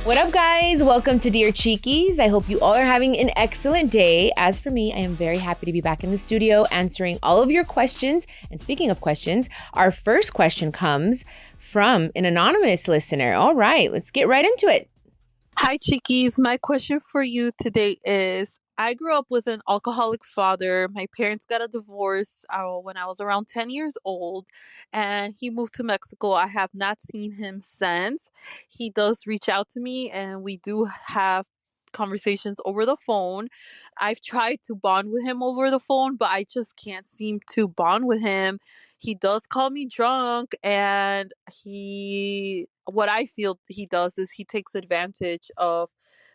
What up, guys? Welcome to Dear Chiquis. I hope you all are having an excellent day. As for me, I am very happy to be back in the studio answering all of your questions. And speaking of questions, our first question comes from an anonymous listener. All right, let's get right into it. Hi, Chiquis. My question for you today is, I grew up with an alcoholic father. My parents got a divorce when I was around 10 years old, and he moved to Mexico. I have not seen him since. He does reach out to me, and we do have conversations over the phone. I've tried to bond with him over the phone, but I just can't seem to bond with him. He does call me drunk, and what I feel he does is he takes advantage of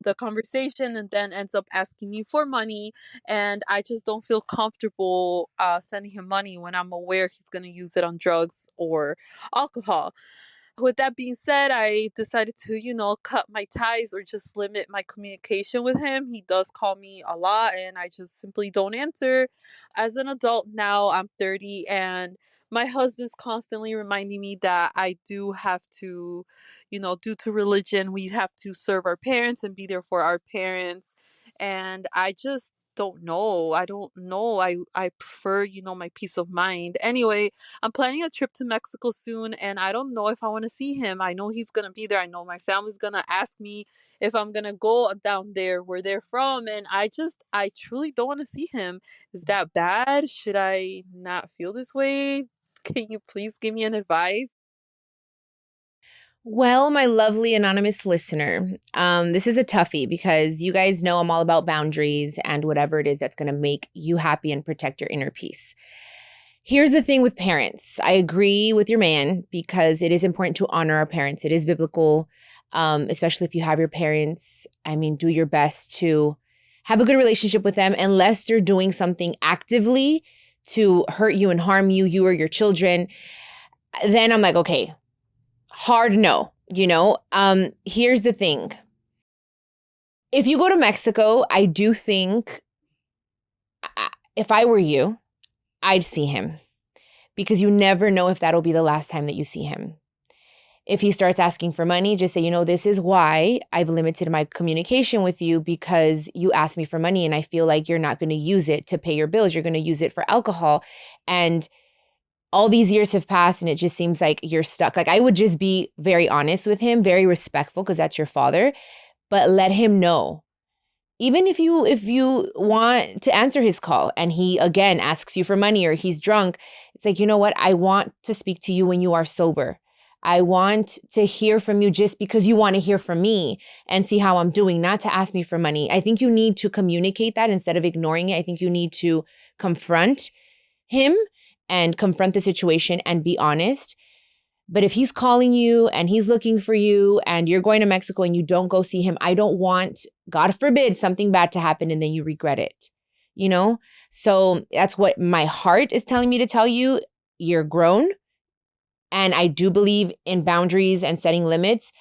the conversation and then ends up asking me for money, and I just don't feel comfortable sending him money when I'm aware he's going to use it on drugs or alcohol. With that being said, I decided to, cut my ties or just limit my communication with him. He does call me a lot and I just simply don't answer. As an adult now, I'm 30, and my husband's constantly reminding me that I do have to, due to religion, we have to serve our parents and be there for our parents. And I just don't know. I don't know. I prefer, my peace of mind. Anyway, I'm planning a trip to Mexico soon, and I don't know if I want to see him. I know he's going to be there. I know my family's going to ask me if I'm going to go down there where they're from, and I truly don't want to see him. Is that bad? Should I not feel this way? Can you please give me an advice? Well, my lovely anonymous listener, this is a toughie because you guys know I'm all about boundaries and whatever it is that's going to make you happy and protect your inner peace. Here's the thing with parents. I agree with your man because it is important to honor our parents. It is biblical, especially if you have your parents. I mean, do your best to have a good relationship with them unless they're doing something actively to hurt you and harm you, you or your children. Then I'm like, okay, hard no, Here's the thing. If you go to Mexico, I do think if I were you, I'd see him because you never know if that'll be the last time that you see him. If he starts asking for money, just say, this is why I've limited my communication with you because you asked me for money and I feel like you're not going to use it to pay your bills. You're going to use it for alcohol. And all these years have passed and it just seems like you're stuck. Like I would just be very honest with him, very respectful because that's your father, but let him know. Even if you want to answer his call and he again asks you for money or he's drunk, it's like, you know what? I want to speak to you when you are sober. I want to hear from you just because you want to hear from me and see how I'm doing, not to ask me for money. I think you need to communicate that instead of ignoring it. I think you need to confront him and confront the situation and be honest. But if he's calling you and he's looking for you and you're going to Mexico and you don't go see him, I don't want, God forbid, something bad to happen and then you regret it, So that's what my heart is telling me to tell you. You're grown. And I do believe in boundaries and setting limits.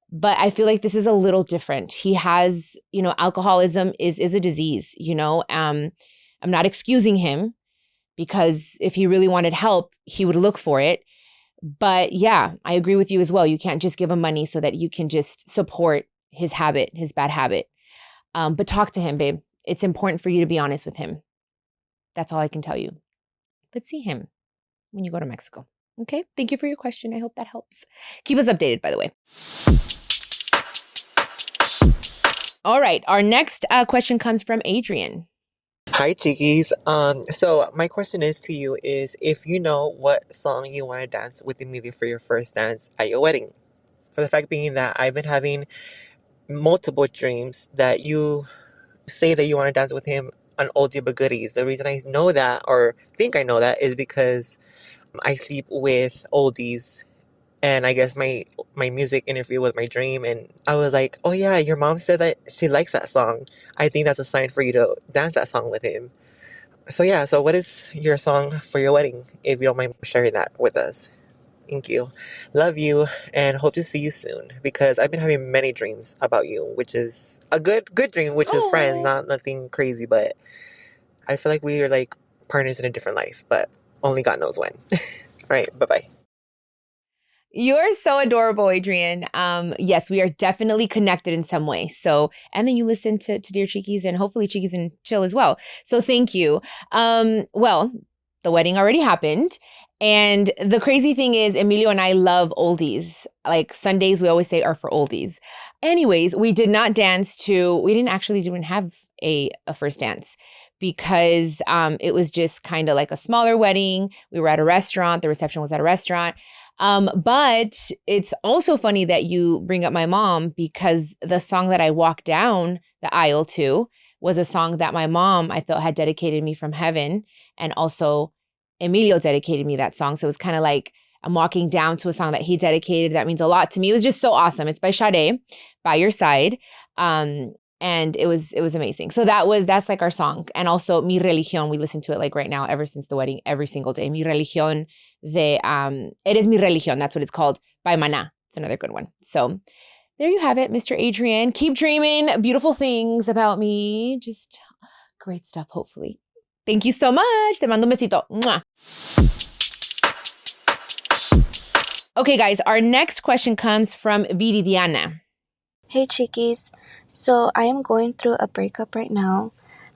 But I feel like this is a little different. He has, alcoholism is a disease, I'm not excusing him because if he really wanted help, he would look for it. But yeah, I agree with you as well. You can't just give him money so that you can just support his habit, his bad habit. But talk to him, babe. It's important for you to be honest with him. That's all I can tell you. But see him when you go to Mexico. Okay? Thank you for your question. I hope that helps. Keep us updated, by the way. All right. Our next question comes from Adrian. Hi, Chiquis. So my question is to you is if you know what song you want to dance with immediately for your first dance at your wedding. For the fact being that I've been having multiple dreams that you say that you want to dance with him on oldie but goodies. The reason I know that or think I know that is because I sleep with oldies, and I guess my music interfered with my dream, and I was like, oh yeah, your mom said that she likes that song. I think that's a sign for you to dance that song with him. So yeah, so what is your song for your wedding, if you don't mind sharing that with us? Thank you. Love you and hope to see you soon because I've been having many dreams about you, which is a good dream, which is friends, not nothing crazy, but I feel like we are like partners in a different life, but only God knows when. All right, bye-bye. You're so adorable, Adrian. Yes, we are definitely connected in some way. So, and then you listen to Dear Chiquis and hopefully Chiquis and Chill as well. So thank you. Well, the wedding already happened. And the crazy thing is, Emilio and I love oldies. Like Sundays, we always say are for oldies. Anyways, we did not dance to, we didn't actually even have a first dance because it was just kind of like a smaller wedding. We were at a restaurant. The reception was at a restaurant. But it's also funny that you bring up my mom because the song that I walked down the aisle to was a song that my mom, I felt, had dedicated me from heaven. And also Emilio dedicated me that song. So it was kind of like I'm walking down to a song that he dedicated. That means a lot to me. It was just so awesome. It's by Sade, By Your Side. And it was amazing. So that's like our song. And also Mi Religión, we listen to it like right now, ever since the wedding, every single day. Mi Religión Eres Mi Religión, that's what it's called, by Maná. It's another good one. So there you have it, Mr. Adrian. Keep dreaming beautiful things about me. Just great stuff, hopefully. Thank you so much. Te mando un besito. Mwah. Okay, guys, our next question comes from Viridiana. Hey Chiquis, so I am going through a breakup right now.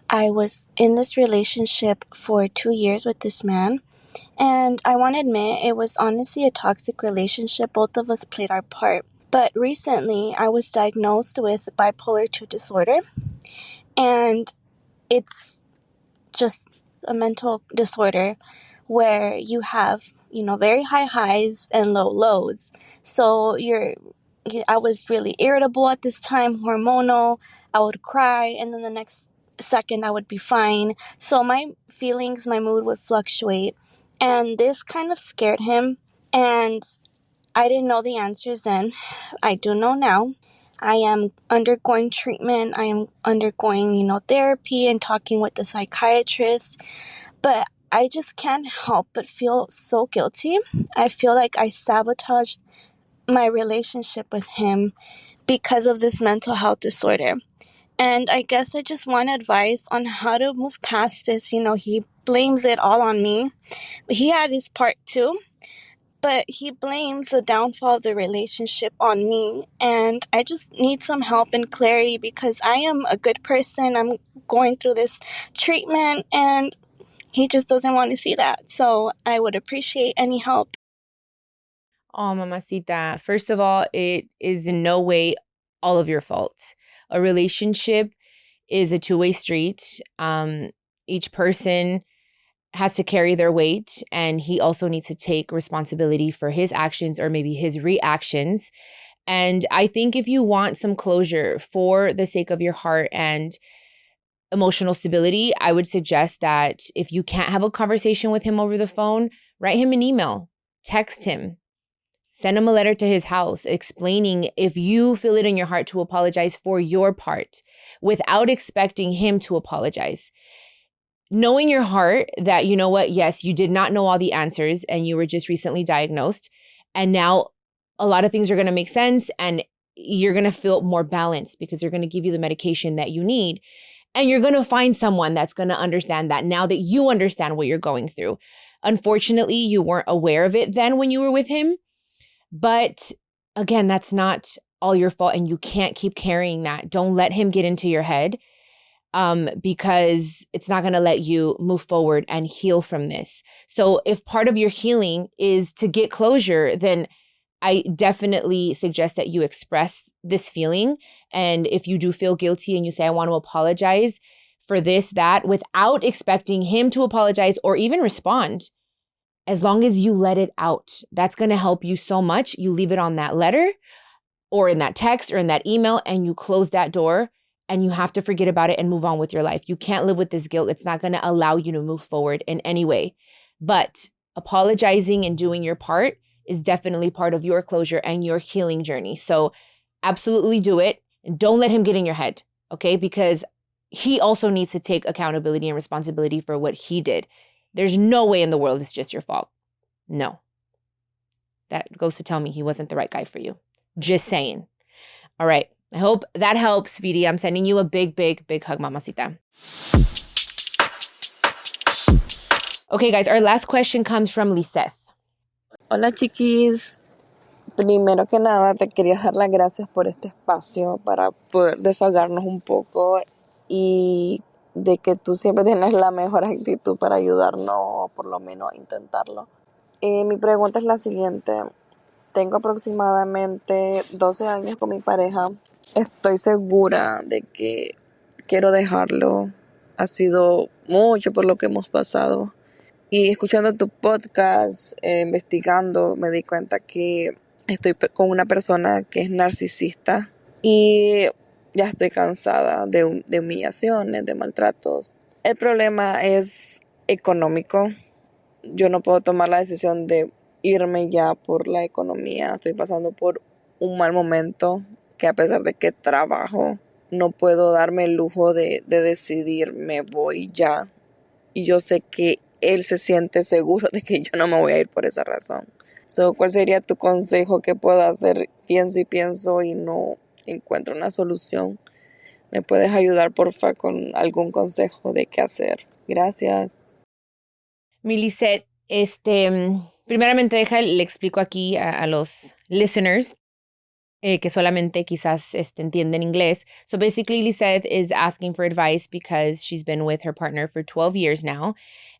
I was in this relationship for 2 years with this man, and I want to admit it was honestly a toxic relationship. Both of us played our part. But recently, I was diagnosed with bipolar 2 disorder, and it's just a mental disorder where you have, very high highs and low lows. So I was really irritable at this time, hormonal. I would cry, and then the next second I would be fine. So my feelings, my mood would fluctuate. And this kind of scared him. And I didn't know the answers then. I do know now. I am undergoing treatment. I am undergoing, therapy and talking with the psychiatrist. But I just can't help but feel so guilty. I feel like I sabotaged my relationship with him because of this mental health disorder. And I guess I just want advice on how to move past this. He blames it all on me. He had his part too, but he blames the downfall of the relationship on me. And I just need some help and clarity because I am a good person. I'm going through this treatment and he just doesn't want to see that. So I would appreciate any help. Oh, mamacita. First of all, it is in no way all of your fault. A relationship is a two-way street. Each person has to carry their weight, and he also needs to take responsibility for his actions or maybe his reactions. And I think if you want some closure for the sake of your heart and emotional stability, I would suggest that if you can't have a conversation with him over the phone, write him an email, text him. Send him a letter to his house explaining if you feel it in your heart to apologize for your part without expecting him to apologize. Knowing your heart that, you know what, yes, you did not know all the answers and you were just recently diagnosed. And now a lot of things are going to make sense and you're going to feel more balanced because they're going to give you the medication that you need. And you're going to find someone that's going to understand that now that you understand what you're going through. Unfortunately, you weren't aware of it then when you were with him. But again, that's not all your fault and you can't keep carrying that. Don't let him get into your head because it's not going to let you move forward and heal from this. So if part of your healing is to get closure, then I definitely suggest that you express this feeling. And if you do feel guilty and you say, I want to apologize for this, that, without expecting him to apologize or even respond, as long as you let it out, that's going to help you so much. You leave it on that letter or in that text or in that email and you close that door and you have to forget about it and move on with your life. You can't live with this guilt. It's not going to allow you to move forward in any way. But apologizing and doing your part is definitely part of your closure and your healing journey. So absolutely do it. And don't let him get in your head, okay? Because he also needs to take accountability and responsibility for what he did. There's no way in the world it's just your fault. No. That goes to tell me he wasn't the right guy for you. Just saying. All right. I hope that helps, Vidi. I'm sending you a big, big, big hug, mamacita. Okay, guys, our last question comes from Liseth. Hola, chiquis. Primero que nada, te quería dar las gracias por este espacio para poder desahogarnos un poco y de que tú siempre tienes la mejor actitud para ayudarnos, o por lo menos intentarlo. Mi pregunta es la siguiente. Tengo aproximadamente 12 años con mi pareja. Estoy segura de que quiero dejarlo. Ha sido mucho por lo que hemos pasado. Y escuchando tu podcast, investigando, me di cuenta que estoy con una persona que es narcisista y ya estoy cansada de humillaciones, de maltratos. El problema es económico. Yo no puedo tomar la decisión de irme ya por la economía. Estoy pasando por un mal momento que, a pesar de que trabajo, no puedo darme el lujo de decidir me voy ya. Y yo sé que él se siente seguro de que yo no me voy a ir por esa razón. ¿Cuál sería tu consejo? ¿Qué puedo hacer? Pienso y pienso y no encuentro una solución. ¿Me puedes ayudar, porfa, con algún consejo de qué hacer? Gracias. Mi Liseth, primeramente le explico aquí a los listeners que solamente quizás entienden inglés. So basically, Liseth is asking for advice because she's been with her partner for 12 years now.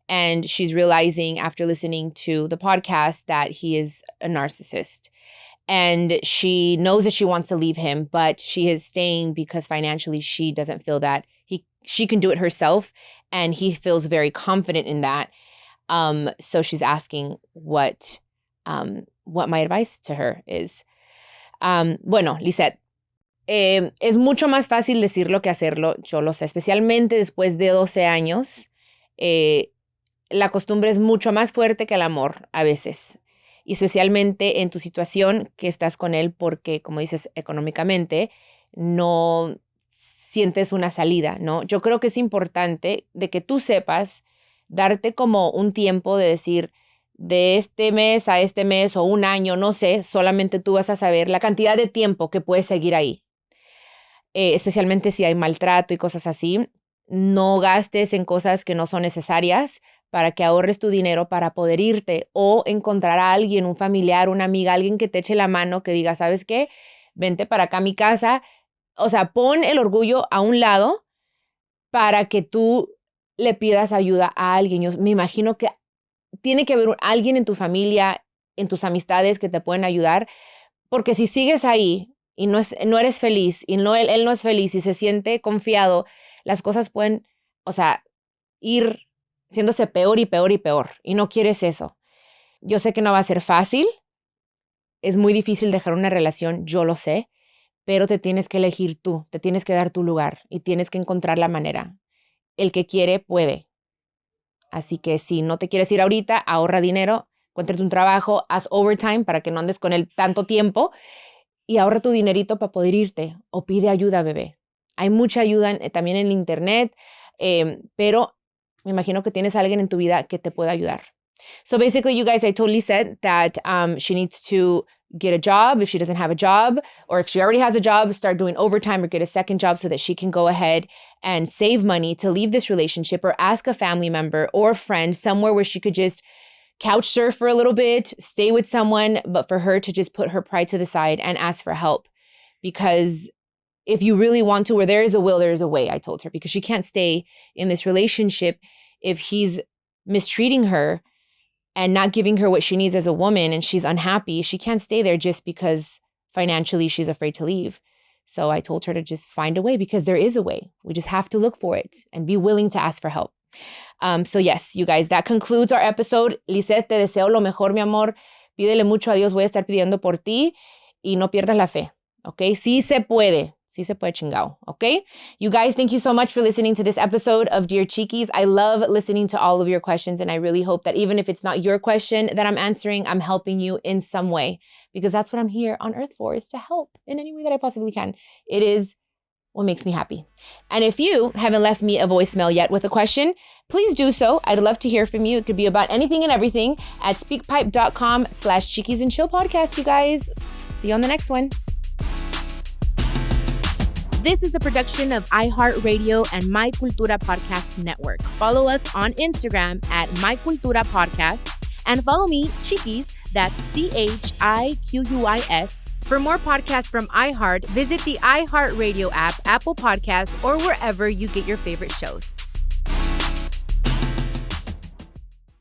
And she's realizing after listening to the podcast that he is a narcissist. And she knows that she wants to leave him, but she is staying because financially she doesn't feel that she can do it herself. And he feels very confident in that. So she's asking what my advice to her is. Bueno, Liseth, es mucho más fácil decirlo que hacerlo, yo lo sé, especialmente después de 12 años. La costumbre es mucho más fuerte que el amor a veces, y especialmente en tu situación que estás con él porque, como dices, económicamente no sientes una salida, ¿no? Yo creo que es importante de que tú sepas darte como un tiempo de decir, de este mes a este mes o un año, no sé, solamente tú vas a saber la cantidad de tiempo que puedes seguir ahí. Especialmente si hay maltrato y cosas así. No gastes en cosas que no son necesarias para que ahorres tu dinero para poder irte o encontrar a alguien, un familiar, una amiga, alguien que te eche la mano, que diga, ¿sabes qué? Vente para acá a mi casa. O sea, pon el orgullo a un lado para que tú le pidas ayuda a alguien. Yo me imagino que tiene que haber alguien en tu familia, en tus amistades que te pueden ayudar, porque si sigues ahí y no eres feliz y él no es feliz y se siente confiado, las cosas pueden, o sea, ir haciéndose peor y peor y peor, y no quieres eso. Yo sé que no va a ser fácil, es muy difícil dejar una relación, yo lo sé, pero te tienes que elegir tú, te tienes que dar tu lugar y tienes que encontrar la manera. El que quiere, puede. Así que si no te quieres ir ahorita, ahorra dinero, encuéntrate un trabajo, haz overtime para que no andes con él tanto tiempo y ahorra tu dinerito para poder irte o pide ayuda, bebé. Hay mucha ayuda también en internet, pero me imagino que tienes a alguien en tu vida que te pueda ayudar. So basically, you guys, I totally said that she needs to get a job if she doesn't have a job, or if she already has a job, start doing overtime or get a second job so that she can go ahead and save money to leave this relationship, or ask a family member or friend somewhere where she could just couch surf for a little bit, stay with someone, but for her to just put her pride to the side and ask for help. Because if you really want to, where there is a will, there is a way, I told her, because she can't stay in this relationship if he's mistreating her and not giving her what she needs as a woman and she's unhappy. She can't stay there just because financially she's afraid to leave. So I told her to just find a way, because there is a way. We just have to look for it and be willing to ask for help. So yes, you guys, that concludes our episode. Liseth, te deseo lo mejor, mi amor. Pídele mucho a Dios. Voy a estar pidiendo por ti y no pierdas la fe. Okay? Sí se puede. Sí se puede, chingao. Okay? You guys, thank you so much for listening to this episode of Dear Chiquis. I love listening to all of your questions, and I really hope that even if it's not your question that I'm answering, I'm helping you in some way, because that's what I'm here on earth for, is to help in any way that I possibly can. It is what makes me happy. And if you haven't left me a voicemail yet with a question, please do so. I'd love to hear from you. It could be about anything and everything at speakpipe.com/Chiquis and Chill podcast, you guys. See you on the next one. This is a production of iHeartRadio and My Cultura Podcast Network. Follow us on Instagram at My Cultura Podcasts and follow me, Chiquis, That's CHIQUIS. For more podcasts from iHeart, visit the iHeartRadio app, Apple Podcasts, or wherever you get your favorite shows.